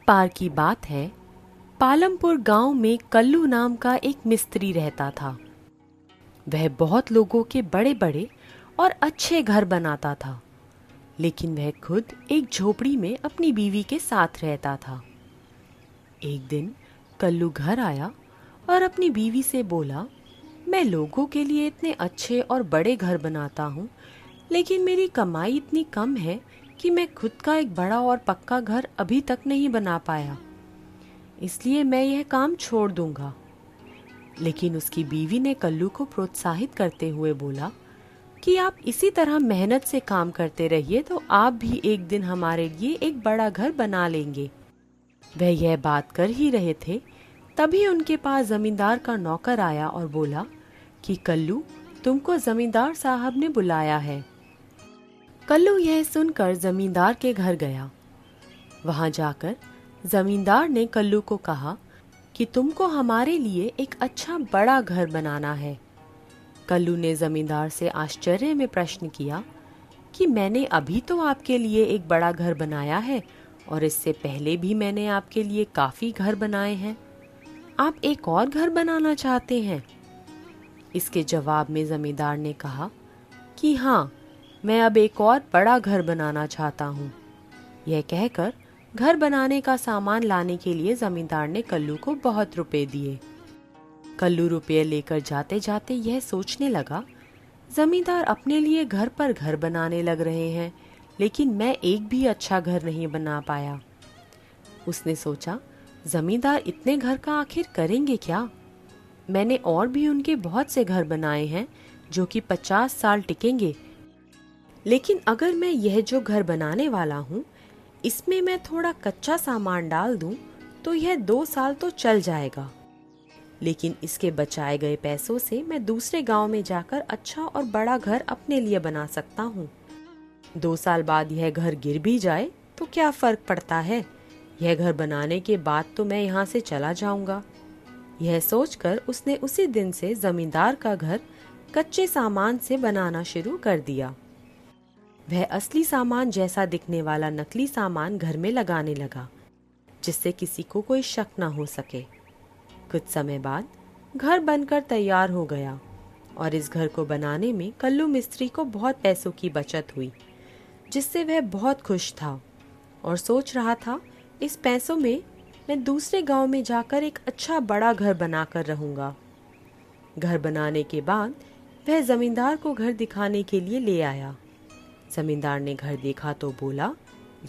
बार की बात है, पालमपुर गांव में कल्लू नाम का एक मिस्त्री रहता था। वह बहुत लोगों के बड़े बड़े और अच्छे घर बनाता था, लेकिन वह खुद एक झोपड़ी में अपनी बीवी के साथ रहता था। एक दिन कल्लू घर आया और अपनी बीवी से बोला, मैं लोगों के लिए इतने अच्छे और बड़े घर बनाता हूँ, लेकिन मेरी कमाई इतनी कम है कि मैं खुद का एक बड़ा और पक्का घर अभी तक नहीं बना पाया, इसलिए मैं यह काम छोड़ दूंगा। लेकिन उसकी बीवी ने कल्लू को प्रोत्साहित करते हुए बोला कि आप इसी तरह मेहनत से काम करते रहिए तो आप भी एक दिन हमारे लिए एक बड़ा घर बना लेंगे। वह यह बात कर ही रहे थे, तभी उनके पास जमींदार का नौकर आया और बोला कि कल्लू, तुमको जमींदार साहब ने बुलाया है। कल्लू यह सुनकर जमींदार के घर गया। वहां जाकर जमींदार ने कल्लू को कहा कि तुमको हमारे लिए एक अच्छा बड़ा घर बनाना है। कल्लू ने जमींदार से आश्चर्य में प्रश्न किया कि मैंने अभी तो आपके लिए एक बड़ा घर बनाया है और इससे पहले भी मैंने आपके लिए काफी घर बनाए हैं। आप एक और घर बनाना चाहते हैं? इसके जवाब में जमींदार ने कहा कि हाँ, मैं अब एक और बड़ा घर बनाना चाहता हूँ। यह कहकर घर बनाने का सामान लाने के लिए जमींदार ने कल्लू को बहुत रुपए दिए। कल्लू रुपये लेकर जाते जाते यह सोचने लगा, जमींदार अपने लिए घर पर घर बनाने लग रहे हैं, लेकिन मैं एक भी अच्छा घर नहीं बना पाया। उसने सोचा, जमींदार इतने घर का आखिर करेंगे क्या? मैंने और भी उनके बहुत से घर बनाए हैं जो कि 50 साल टिकेंगे, लेकिन अगर मैं यह जो घर बनाने वाला हूँ इसमें मैं थोड़ा कच्चा सामान डाल दूं तो यह 2 साल तो चल जाएगा, लेकिन इसके बचाए गए पैसों से मैं दूसरे गांव में जाकर अच्छा और बड़ा घर अपने लिए बना सकता हूँ। 2 साल बाद यह घर गिर भी जाए तो क्या फर्क पड़ता है, यह घर बनाने के बाद तो मैं यहाँ से चला जाऊंगा। यह सोचकर उसने उसी दिन से जमींदार का घर कच्चे सामान से बनाना शुरू कर दिया। वह असली सामान जैसा दिखने वाला नकली सामान घर में लगाने लगा, जिससे किसी को कोई शक न हो सके। कुछ समय बाद घर बनकर तैयार हो गया और इस घर को बनाने में कल्लू मिस्त्री को बहुत पैसों की बचत हुई, जिससे वह बहुत खुश था और सोच रहा था, इस पैसों में मैं दूसरे गांव में जाकर एक अच्छा बड़ा घर बनाकर रहूंगा। घर बनाने के बाद वह जमींदार को घर दिखाने के लिए ले आया। जमींदार ने घर देखा तो बोला,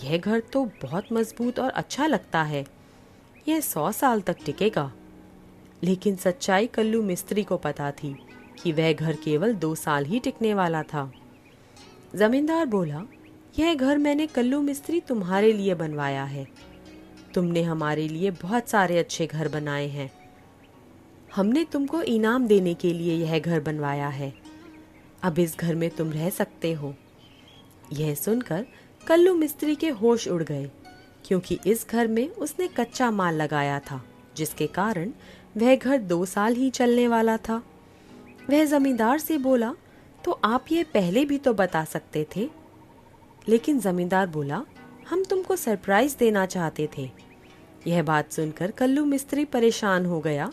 यह घर तो बहुत मजबूत और अच्छा लगता है, यह 100 साल तक टिकेगा। लेकिन सच्चाई कल्लू मिस्त्री को पता थी कि वह घर केवल 2 साल ही टिकने वाला था। जमींदार बोला, यह घर मैंने कल्लू मिस्त्री तुम्हारे लिए बनवाया है। तुमने हमारे लिए बहुत सारे अच्छे घर बनाए हैं। हमने तुमको इनाम देने के लिए यह घर बनवाया है। अब इस घर में तुम रह सकते हो। यह सुनकर कल्लू मिस्त्री के होश उड़ गए, क्योंकि इस घर में उसने कच्चा माल लगाया था, जिसके कारण वह घर 2 साल ही चलने वाला था। वह जमींदार से बोला, तो आप ये पहले भी तो बता सकते थे। लेकिन जमींदार बोला, हम तुमको सरप्राइज देना चाहते थे। यह बात सुनकर कल्लू मिस्त्री परेशान हो गया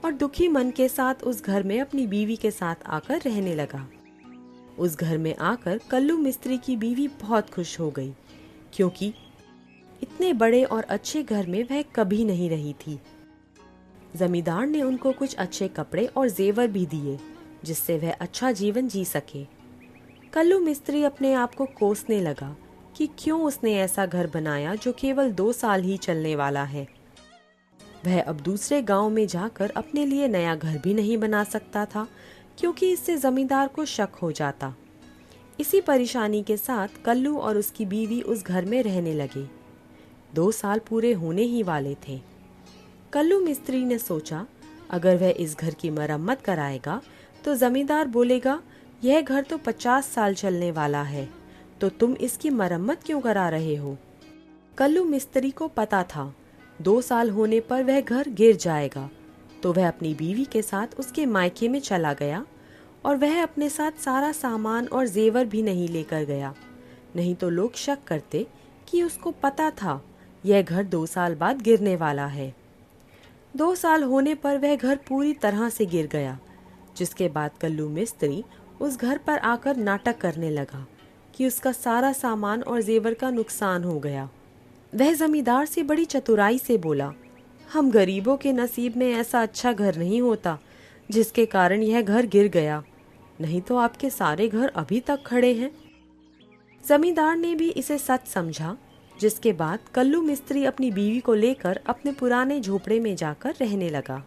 और दुखी मन के साथ उस घर में अपनी बीवी के साथ आकर रहने लगा। उस घर में आकर कल्लू मिस्त्री की बीवी बहुत खुश हो गई, क्योंकि इतने बड़े और अच्छे घर में वह कभी नहीं रही थी। जमींदार ने उनको कुछ अच्छे कपड़े और जेवर भी दिए, जिससे वह अच्छा जीवन जी सके। कल्लू मिस्त्री अपने आप को कोसने लगा कि क्यों उसने ऐसा घर बनाया जो केवल 2 साल ही चलने वाला है। वह अब दूसरे गांव में जाकर अपने लिए नया घर भी नहीं बना सकता था, क्योंकि इससे जमींदार को शक हो जाता। इसी परेशानी के साथ कल्लू और उसकी बीवी उस घर में रहने लगे। 2 साल पूरे होने ही वाले थे। कल्लू मिस्त्री ने सोचा, अगर वह इस घर की मरम्मत कराएगा तो जमींदार बोलेगा, यह घर तो 50 साल चलने वाला है, तो तुम इसकी मरम्मत क्यों करा रहे हो? कल्लू मिस्त्री को पता था 2 साल होने पर वह घर गिर जाएगा, तो वह अपनी बीवी के साथ उसके मायके में चला गया और वह अपने साथ सारा सामान और जेवर भी नहीं लेकर गया, नहीं तो लोग शक करते कि उसको पता था यह घर 2 साल बाद गिरने वाला है। 2 साल होने पर वह घर पूरी तरह से गिर गया, जिसके बाद कल्लू मिस्त्री उस घर पर आकर नाटक करने लगा कि उसका सारा सामान और जेवर का नुकसान हो गया। वह जमींदार से बड़ी चतुराई से बोला, हम गरीबों के नसीब में ऐसा अच्छा घर नहीं होता जिसके कारण यह घर गिर गया, नहीं तो आपके सारे घर अभी तक खड़े हैं। जमींदार ने भी इसे सच समझा, जिसके बाद कल्लू मिस्त्री अपनी बीवी को लेकर अपने पुराने झोपड़े में जाकर रहने लगा।